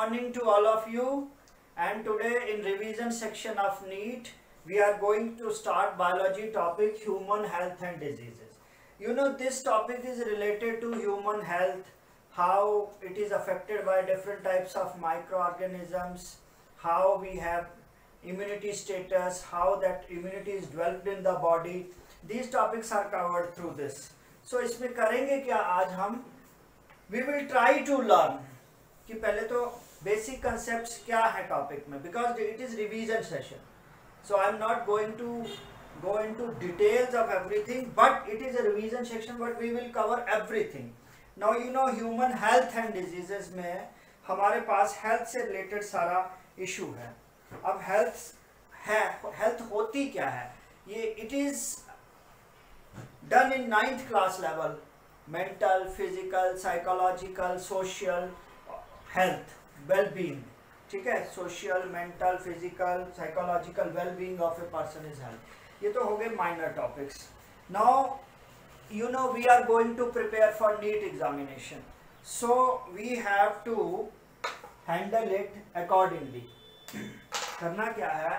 morning to all of you, and today in revision section of NEET we are going to start biology topic human health and diseases. You know, this topic is related to human health, how it is affected by different types of microorganisms, how we have immunity status, how that immunity is developed in the body. These topics are covered through this. So इसमें करेंगे क्या आज हम, we will try to learn कि पहले तो basic concepts क्या है topic में, because it is revision session. So I am not going to go into details of everything, but it is a revision section, but we will cover everything. Now you know human health and diseases में हमारे पास health से related सारा issue है. अब health होती क्या है, ये it is done in 9th class level, mental, physical, psychological, social health, well-being, ठीक है, social, mental, physical, psychological well-being of a person is health. ये तो हो गए minor topics. Now you know we are going to prepare for NEET examination, so we have to handle it accordingly. करना क्या है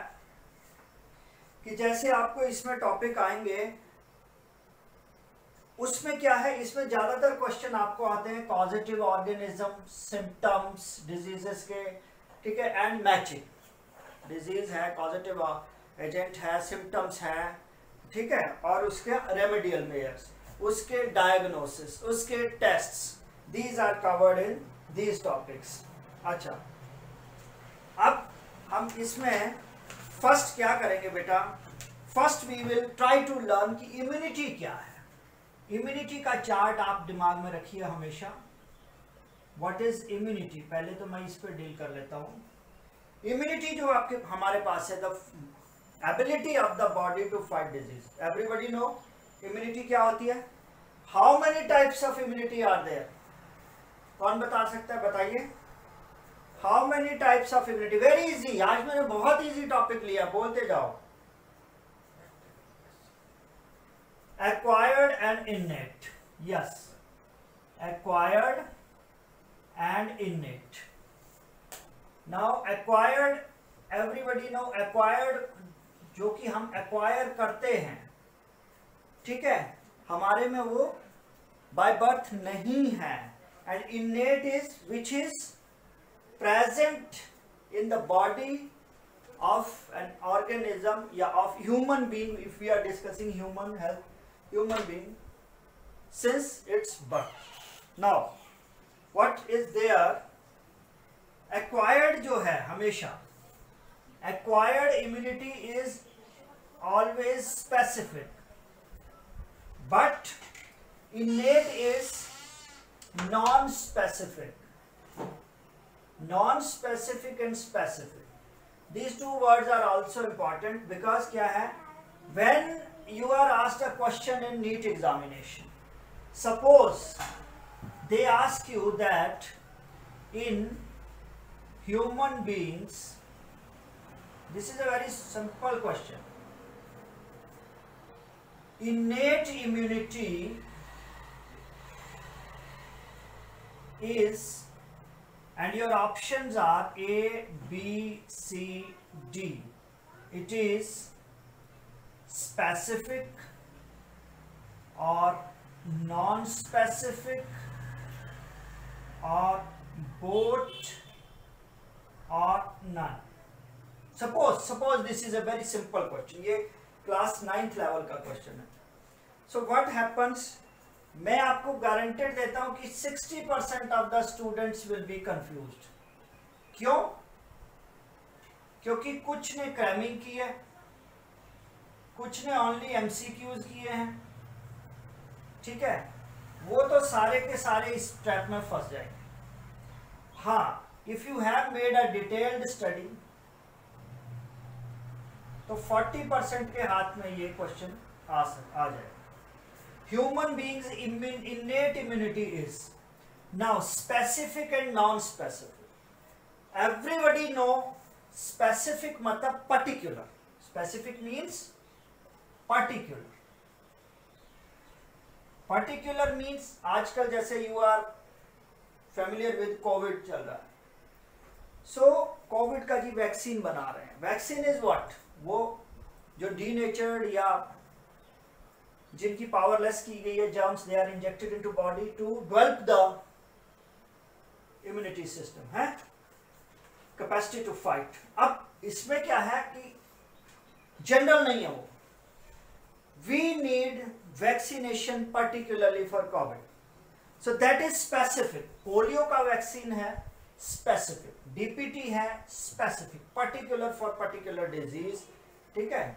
कि जैसे आपको इसमें टॉपिक आएंगे उसमें क्या है, इसमें ज़्यादातर क्वेश्चन आपको आते हैं कॉजेटिव ऑर्गेनिज्म, सिम्टम्स डिजीजेस के, ठीक है, एंड मैचिंग. डिजीज है, कॉजेटिव एजेंट है, सिम्टम्स है, ठीक है, और उसके रेमेडियल मेयर्स, उसके डायग्नोसिस, उसके tests, these are covered in these topics. अच्छा, अब हम इसमें फर्स्ट क्या करेंगे बेटा, first we will try to learn कि इम्यूनिटी क्या है. इम्यूनिटी का चार्ट आप दिमाग में रखिए हमेशा. व्हाट इज इम्यूनिटी, पहले तो मैं इस पर डील कर लेता हूँ. इम्यूनिटी जो आपके हमारे पास है, the ability of the body to fight disease. Everybody know immunity क्या होती है. How many types of immunity are there, कौन बता सकता है, बताइए. How many types of immunity, very easy. आज मैंने बहुत इजी टॉपिक लिया, बोलते जाओ. Acquired and innate, yes, acquired and innate. Now acquired, everybody know acquired, जो कि हम acquire करते हैं, ठीक है, हमारे में वो by birth नहीं है. And innate is which is present in the body of an organism, yeah, of human being, if we are discussing human health, human being, since its birth. Now what is there, acquired जो है हमेशा, acquired immunity is always specific, but innate is non-specific. Non-specific and specific, these two words are also important, because क्या है, when you are asked a question in NEET examination, suppose they ask you that in human beings, this is a very simple question, innate immunity is, and your options are A, B, C, D. It is specific or non-specific or both or none. Suppose this is a very simple question. ये class 9th level का question है. So what happens, मैं आपको guaranteed देता हूं कि 60% of the students will be confused. क्यों? क्योंकि कुछ ने क्रैमिंग की है, कुछ ने ओनली एमसीक्यूज किए हैं, ठीक है, वो तो सारे के सारे इस ट्रैप में फंस जाएंगे. हाँ, if you have made a detailed study तो 40% के हाथ में ये क्वेश्चन आ जाएगा. Human beings innate immunity is now specific and non-specific. Everybody know specific मतलब particular. Specific means particular. Particular means आजकल जैसे you are familiar with COVID चल रहा है, सो कोविड का जी वैक्सीन बना रहे हैं. Vaccine is what? वो जो डीनेचर्ड या जिनकी पावरलेस की गई है germs, they are injected into body to develop the immunity system, है कैपेसिटी टू फाइट. अब इसमें क्या है कि जनरल नहीं है वो. We need vaccination particularly for Covid. So that is specific. Polio का वैक्सीन है स्पेसिफिक, डीपीटी है specific, particular for particular disease. ठीक है.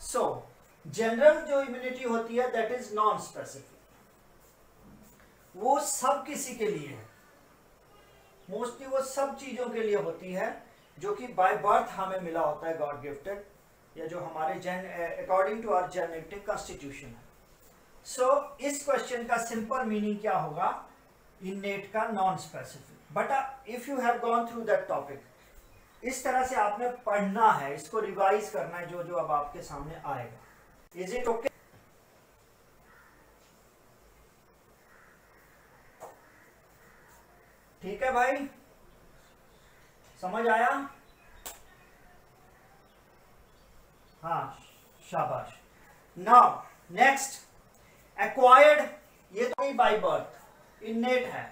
सो जनरल जो इम्यूनिटी होती है दैट इज नॉन स्पेसिफिक. वो सब किसी के लिए है. मोस्टली वो सब चीजों के लिए होती है जो कि बाय बर्थ हमें मिला होता है, गॉड गिफ्टेड, या जो हमारे according to our genetic constitution है. सो इस क्वेश्चन का सिंपल मीनिंग क्या होगा? इनेट का non specific. But if you have gone through that topic, इस तरह से आपने पढ़ना है, इसको रिवाइज करना है, जो जो अब आपके सामने आएगा. Is it okay? ठीक है भाई, समझ आया? हाँ, शाबाश. Now next, acquired. ये तो बाय बर्थ इनेट है,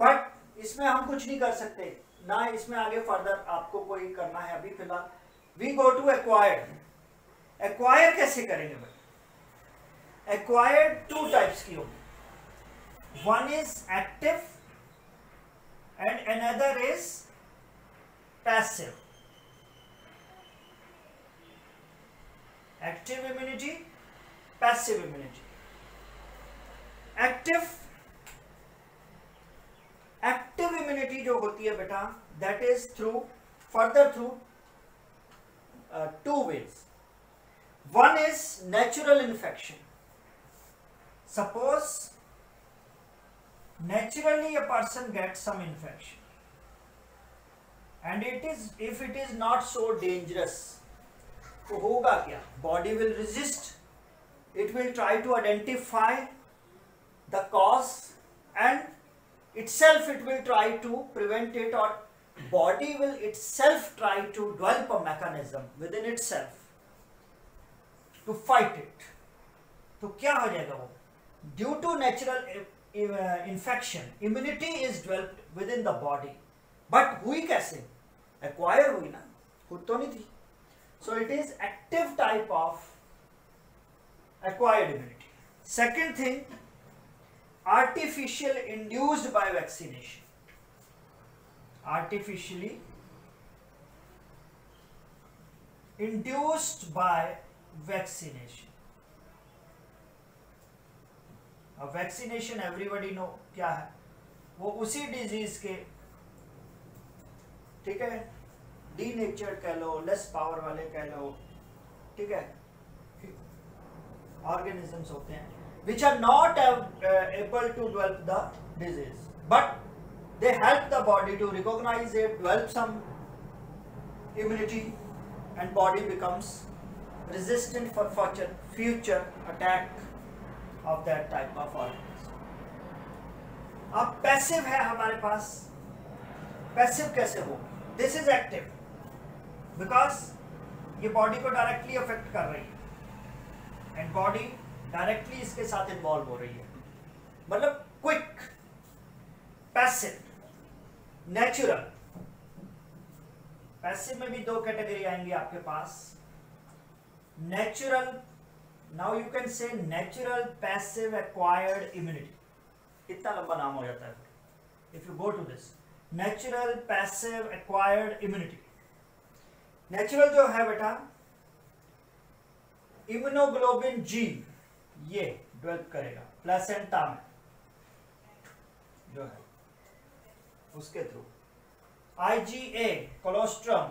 बट इसमें हम कुछ नहीं कर सकते ना. इसमें आगे फर्दर आपको कोई करना है. अभी फिलहाल we go to acquired. Acquire कैसे करेंगे भाई? एक्वायर्ड टू टाइप्स की होगी. One is active and another is passive. Active immunity, passive immunity. Active immunity जो होती है बेटा, that is through two ways. One is natural infection. Suppose naturally a person gets some infection, and if it is not so dangerous, तो होगा क्या? Body will resist. It will try to identify the cause and itself it will try to prevent it, or body will itself try to develop a mechanism within itself to fight it. तो क्या हो जाएगा वो? Due to natural infection, immunity is developed within the body. But हुई कैसे? Acquire हुई ना, खुद तो नहीं थी. So it is active type of acquired immunity. Second thing, artificial induced by vaccination. Artificially induced by vaccination. अब वैक्सीनेशन एवरीबॉडी नो क्या है, वो उसी डिजीज के, ठीक है, डीनेचर्ड कह लो, लेस पावर वाले कह लो, ठीक है, ऑर्गेनिजम्स होते हैं which are not able to develop the disease, but they help the body to recognise it, develop some immunity, and body becomes resistant for future attack of that type of organism. अब passive है हमारे पास. Passive कैसे हो? This is active because ये बॉडी को directly affect कर रही है एंड बॉडी डायरेक्टली इसके साथ इन्वॉल्व हो रही है, मतलब क्विक. Passive, natural. पैसिव में भी दो कैटेगरी आएंगी आपके पास. Natural, now you can say natural passive acquired immunity. इतना लंबा नाम हो जाता है. if you go to this natural passive acquired immunity, natural जो है बेटा, इम्यूनोग्लोबिन जी ये डेवलप करेगा प्लेसेंटा में जो है, उसके थ्रू. IgA कोलोस्ट्रम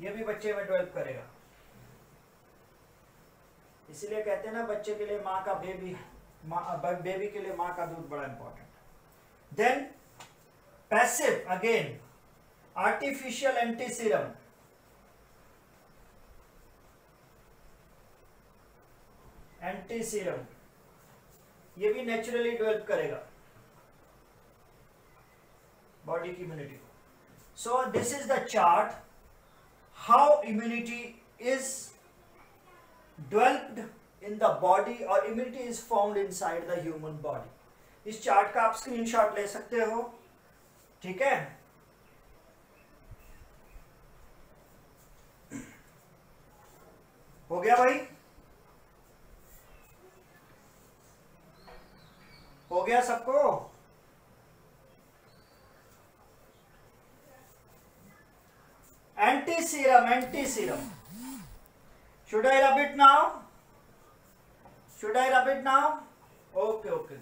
ये भी बच्चे में डेवलप करेगा. इसलिए कहते हैं ना बच्चे के लिए माँ का बेबी के लिए माँ का दूध बड़ा important. Then passive again, artificial anti serum. Anti serum ये भी नेचुरली डेवलप करेगा बॉडी की इम्यूनिटी को. So this is the chart how immunity is developed in the body or immunity is found inside the human body. इस chart का आप screenshot ले सकते हो, ठीक है। हो गया भाई, हो गया सबको? Anti serum, anti serum, should I rub it now? Should I rub it now? Okay, okay.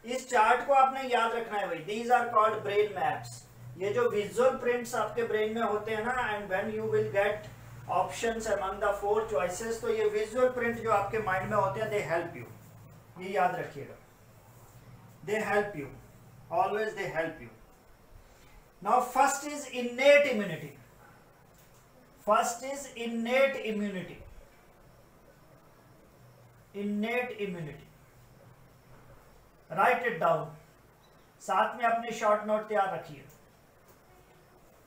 इस चार्ट को आपने याद रखना है भाई। These are called brain maps. ये जो विजुअल प्रिंट्स आपके ब्रेन में होते हैं ना, and when you will get options among the 4 choices, तो ये विजुअल प्रिंट जो आपके माइंड में होते हैं, दे हेल्प यू। ये याद रखिएगा, they help you, always they help you. Now first is innate immunity. First is innate immunity. Innate immunity, right it down, साथ में अपने शॉर्ट नोट तैयार रखिए,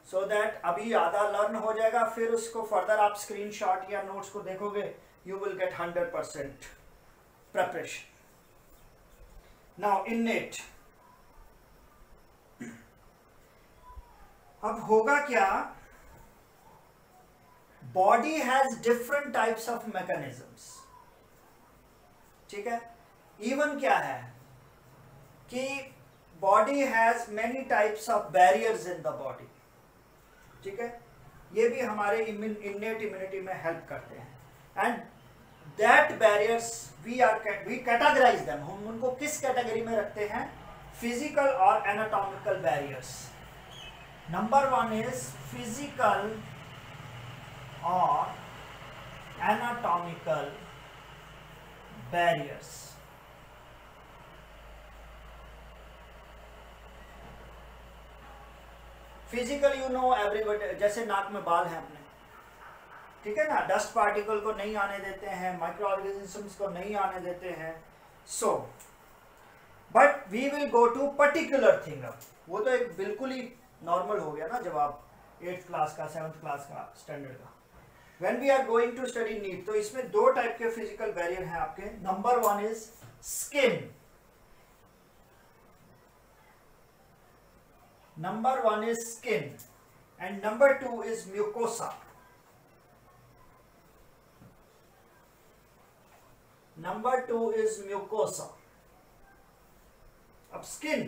सो दैट अभी आधा लर्न हो जाएगा, फिर उसको फर्दर आप स्क्रीनशॉट या नोट्स को देखोगे, you will get 100% preparation. Now इनेट, अब होगा क्या, body has different types of mechanisms, ठीक है। इवन क्या है कि body has many types of barriers in the body, ठीक है। ये भी हमारे इनेट इम्यूनिटी में हेल्प करते हैं। And that barriers we categorize them, हम उनको किस कैटेगरी में रखते हैं, फिजिकल और anatomical barriers. Number 1 is physical और anatomical barriers. Physical you know everybody, जैसे नाक में बाल हैं अपने, ठीक है ना, डस्ट पार्टिकल को नहीं आने देते हैं, माइक्रो ऑर्गेनिजम्स को नहीं आने देते हैं। So but we will go to particular thing. अब वो तो एक बिल्कुल ही नॉर्मल हो गया ना, जब आप 8th क्लास का 7th क्लास का स्टैंडर्ड का। When we are going to study NEET, तो इसमें 2 टाइप के फिजिकल बैरियर हैं आपके। Number 1 is skin, number 1 is skin and number 2 is mucosa. Number 2 is mucosa. Ab skin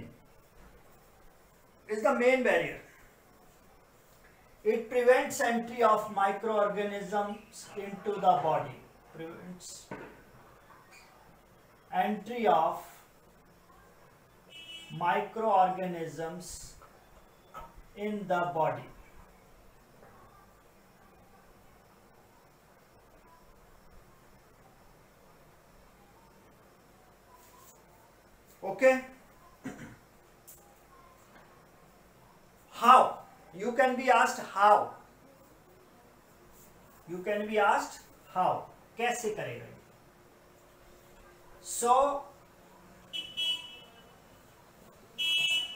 is the main barrier. It prevents entry of microorganisms into the body. Prevents entry of microorganisms in the body. Okay. How? You can be asked how. You can be asked how. कैसे करेगा? So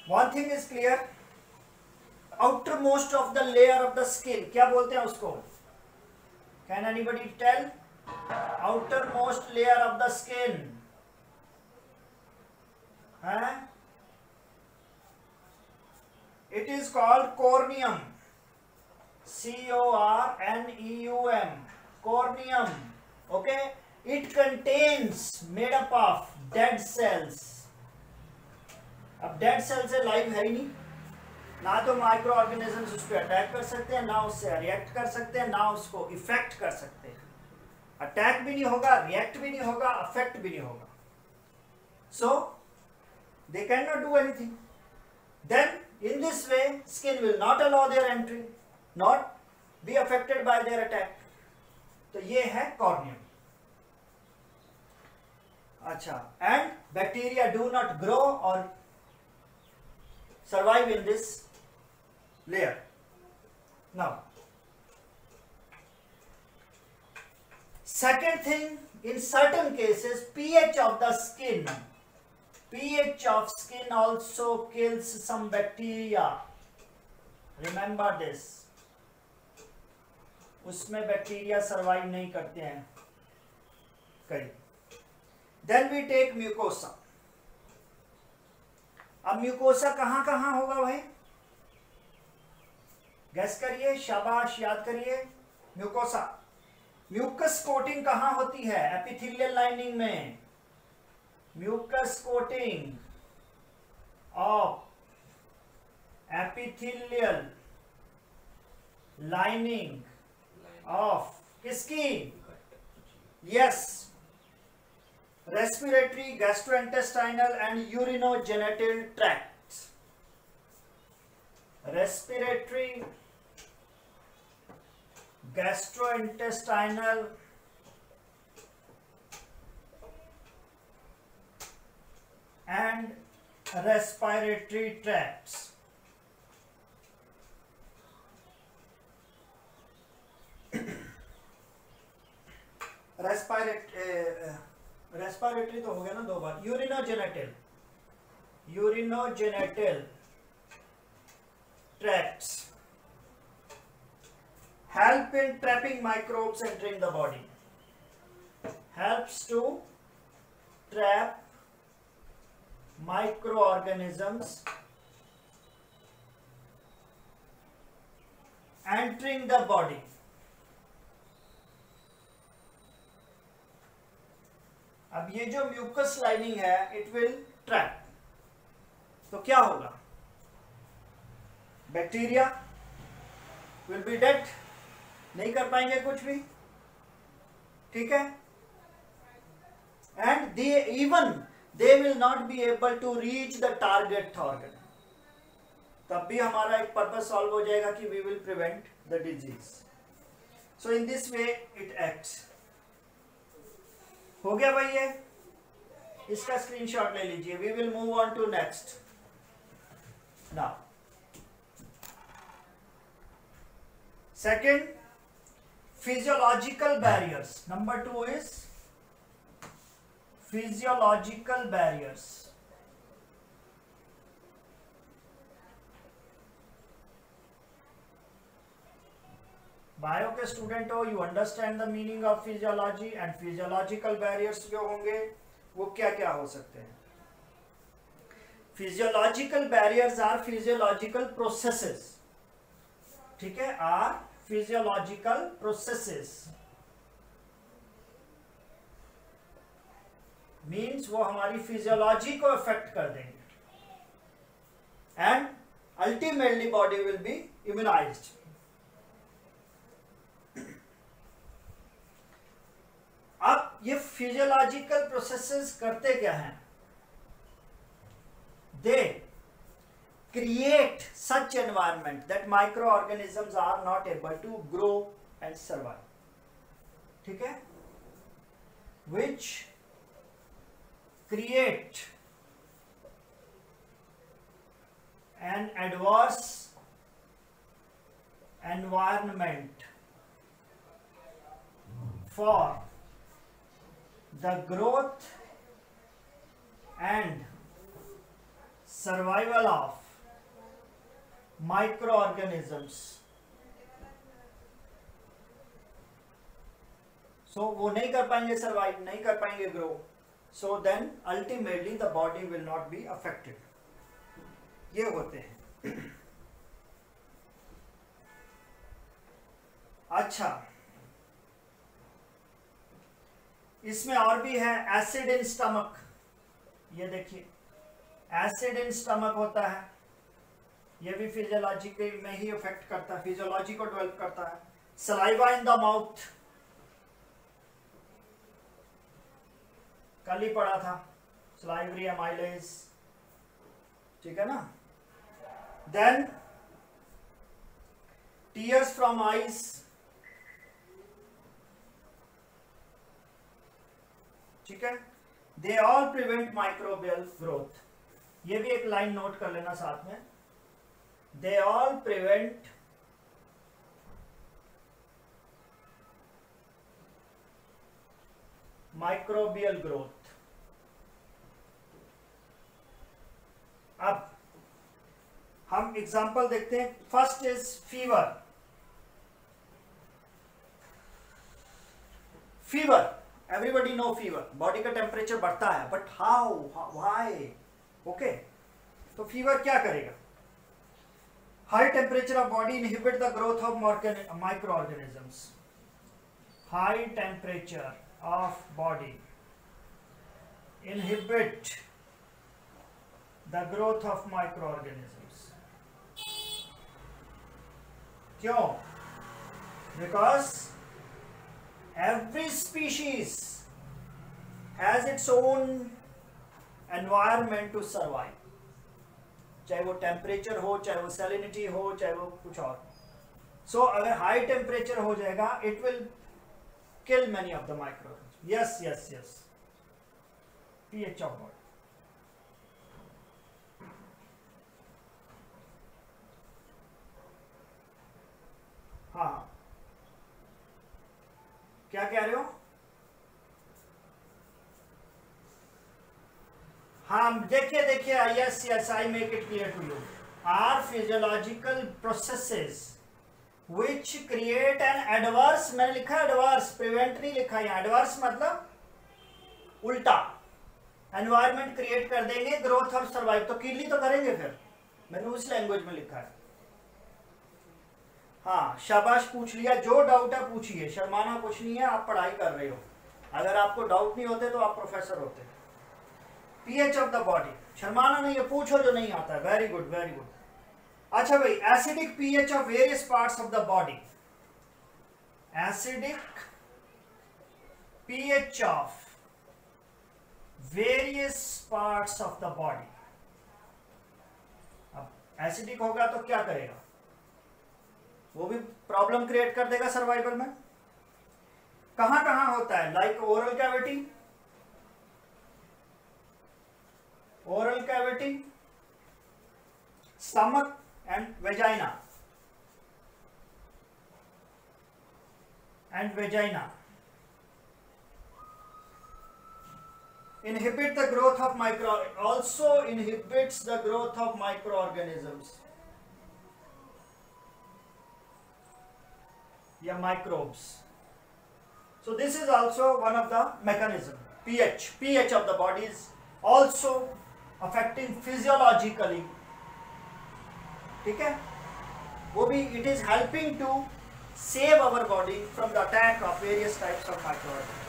one thing is clear. Outermost of the layer of the skin, क्या बोलते हैं उसको? Can anybody tell? Outermost layer of the skin, huh? It is called corneum. corneum. Corneum. Okay. It contains, made up of dead cells. अब dead cell से live है ही नहीं, ना तो माइक्रो ऑर्गेनिजम्स उस पर अटैक कर सकते हैं, ना उससे रिएक्ट कर सकते हैं, ना उसको इफेक्ट कर सकते हैं। अटैक भी नहीं होगा, रिएक्ट भी नहीं होगा, अफेक्ट भी नहीं होगा। So they can not do anything. Then in this way skin will not allow their entry, not be affected by their attack. तो ये है कॉर्नियम। अच्छा, and bacteria do not grow और survive in this layer. Now, second thing, in certain cases, pH of the skin, pH of skin also kills some bacteria. Remember this, उसमें bacteria survive नहीं करते हैं कई। Then we take mucosa. अब mucosa कहां कहां होगा भाई, गैस करिए, शाबाश, याद करिए। म्यूकोसा, म्यूकस कोटिंग कहां होती है, एपिथेलियल लाइनिंग में। Mucus coating of epithelial lining of किसकी, yes, respiratory, gastrointestinal and urinogenital tracts. Respiratory, gastrointestinal and respiratory tracts. Respiratory तो हो गया ना दो बार। Urinogenital, urinogenital tracts help in trapping microbes entering the body, helps to trap microorganisms entering the body. अब ये जो म्यूकस लाइनिंग है, इट विल ट्रैप, तो क्या होगा, बैक्टीरिया विल बी डेड, नहीं कर पाएंगे कुछ भी, ठीक है। And they will not be able to reach the target organ. तब भी हमारा एक पर्पस सॉल्व हो जाएगा कि we will prevent the disease. So in this way it acts. हो गया भाई, ये इसका स्क्रीनशॉट ले लीजिए। We will move on to next now. Second, physiological barriers. Number 2 is physiological barriers. Bio के स्टूडेंट हो, you understand the meaning of physiology and physiological barriers जो होंगे वो क्या क्या हो सकते हैं। Physiological barriers are physiological processes, ठीक है, आर फिजियोलॉजिकल प्रोसेसेस, मीन्स वो हमारी फिजियोलॉजी को अफेक्ट कर देंगे and ultimately body will be immunised. अब ये फिजियोलॉजिकल प्रोसेसेस करते क्या हैं, दे create such environment that microorganisms are not able to grow and survive, ठीक है, which create an adverse environment for the growth and survival of microorganisms. So वो नहीं कर पाएंगे सर्वाइव, नहीं कर पाएंगे grow, so then ultimately the body will not be affected. ये होते हैं। अच्छा, इसमें और भी है एसिड इन स्टमक। ये देखिए, एसिड इन स्टमक होता है, ये भी फिजियोलॉजी के में ही इफेक्ट करता है, फिजियोलॉजी को डेवलप करता है। सलाइवा इन द माउथ, कल ही पढ़ा था, सलाइवरी एमाइलेज, ठीक है ना। देन टीयर्स फ्रॉम आईज, ठीक है, they all prevent microbial growth. ये भी एक लाइन नोट कर लेना साथ में, they all prevent microbial growth. अब हम एग्जांपल देखते हैं. First is fever. Fever, everybody know fever, body का टेम्परेचर बढ़ता है, बट हाउ, व्हाई? ओके, तो फीवर क्या करेगा? High temperature of body inhibit the growth of micro organisms. High temperature of body inhibit the growth of microorganisms. क्यों? Because every species has its own environment to survive. चाहे वो temperature हो, चाहे वो salinity हो, चाहे वो कुछ और. So अगर हाई टेम्परेचर हो जाएगा, it will kill many of the microorganisms. Yes, yes, yes. pH of body. हाँ, क्या कह रहे हो? हाँ, देखिए, yes yes, I make it clear to you. Are physiological processes which create an adverse, मैंने लिखा एडवर्स, प्रिवेंट नहीं लिखा है. एडवर्स मतलब उल्टा. एनवायरमेंट क्रिएट कर देंगे ग्रोथ और सर्वाइव, तो किल ही तो करेंगे फिर. मैंने उस लैंग्वेज में लिखा है. हाँ, शाबाश, पूछ लिया. जो डाउट है पूछिए, शर्माना कुछ नहीं है. आप पढ़ाई कर रहे हो, अगर आपको डाउट नहीं होते तो आप प्रोफेसर होते. पीएच ऑफ द बॉडी, शर्माना नहीं है, पूछो जो नहीं आता है. Very good, very good. अच्छा भाई, acidic pH of various parts of the body. Acidic pH of various parts of the body. अब एसिडिक होगा तो क्या करेगा? वो भी प्रॉब्लम क्रिएट कर देगा सर्वाइवल में. कहां कहां होता है? Like oral cavity, oral cavity, stomach and vagina, inhibit the growth of also inhibits the growth of microorganisms या microbes. So this is also one of the mechanism. pH of the body is also affecting physiologically. ठीक है, वो भी it is helping to save our body from the attack of various types of microorganisms.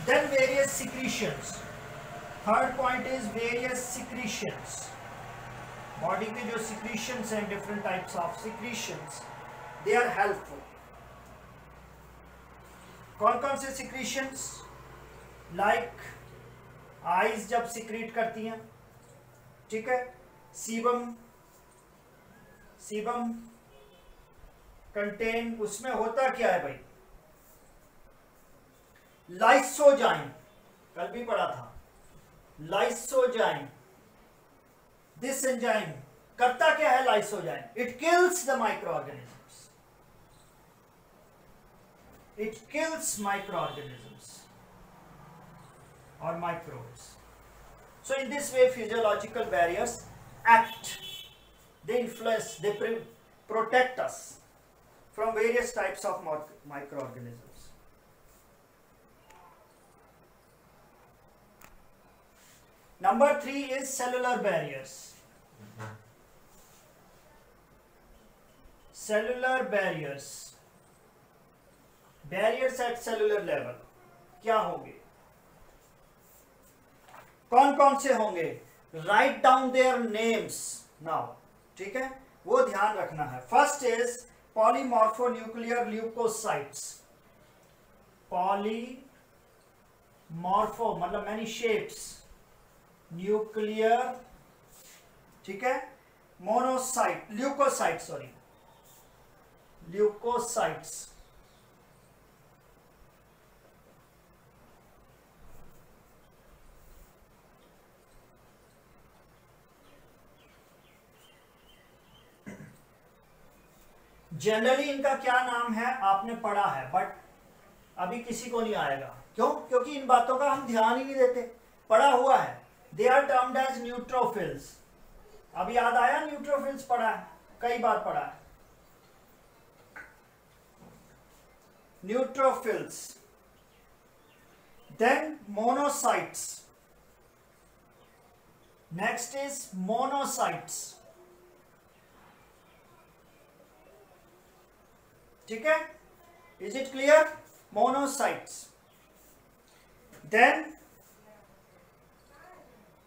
Then various secretions. Third point is various secretions. Body के जो secretions हैं, different types of secretions, they are helpful. कौन कौन से secretions? Like eyes जब secrete करती हैं, ठीक है. sebum contain, उसमें होता क्या है भाई? लाइसोजाइम, कल भी पढ़ा था. लाइसोजाइम, दिस एंजाइम करता क्या है? Lysozyme, it kills the microorganisms. It kills microorganisms और microbes. So in this way physiological barriers act, they influence, they protect us from various types of microorganisms. Number 3 is cellular barriers. Cellular barriers. Barriers at cellular level क्या होंगे? कौन कौन से होंगे? Write down their names now. ठीक है, वो ध्यान रखना है. First is polymorphonuclear leukocytes. Polymorpho मतलब many shapes. न्यूक्लियर, ठीक है. Monocyte, leucocyte, sorry, leucocytes. Generally इनका क्या नाम है आपने पढ़ा है, बट अभी किसी को नहीं आएगा. क्यों? क्योंकि इन बातों का हम ध्यान ही नहीं देते. पढ़ा हुआ है. They are termed as neutrophils. अब याद आया, न्यूट्रोफिल्स पढ़ा है, कई बार पढ़ा है। Neutrophils, then monocytes, next is monocytes. ठीक है, is it clear? Monocytes, then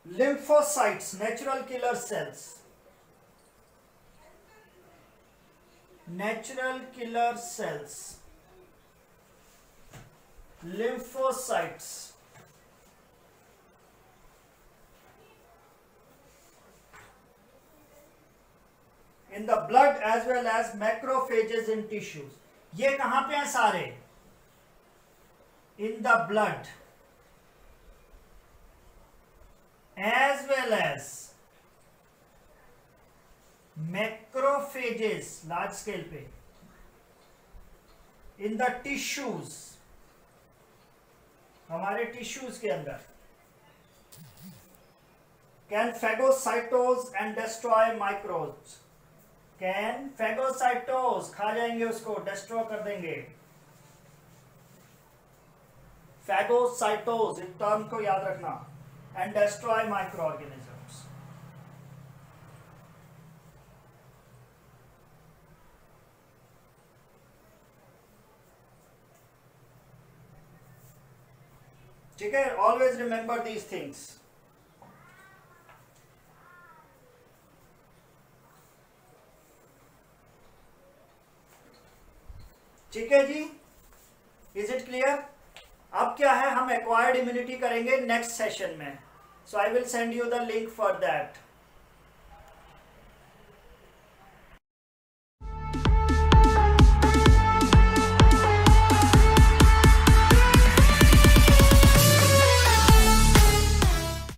lymphocytes, natural killer cells, natural killer cells, lymphocytes, in the blood as well as macrophages in tissues. ये कहां पे हैं सारे? In the blood as well as macrophages, large scale पे, in the tissues, हमारे tissues के अंदर, can phagocytose and destroy microbes, can phagocytose, खा जाएंगे उसको, destroy कर देंगे। phagocytose, इस टर्म को याद रखना, and destroy microorganisms. ठीक है, always remember these things. ठीक है जी, इज इट क्लियर? अब क्या है, हम एक्वायर्ड इम्यूनिटी करेंगे नेक्स्ट सेशन में, so I will send you the link for that.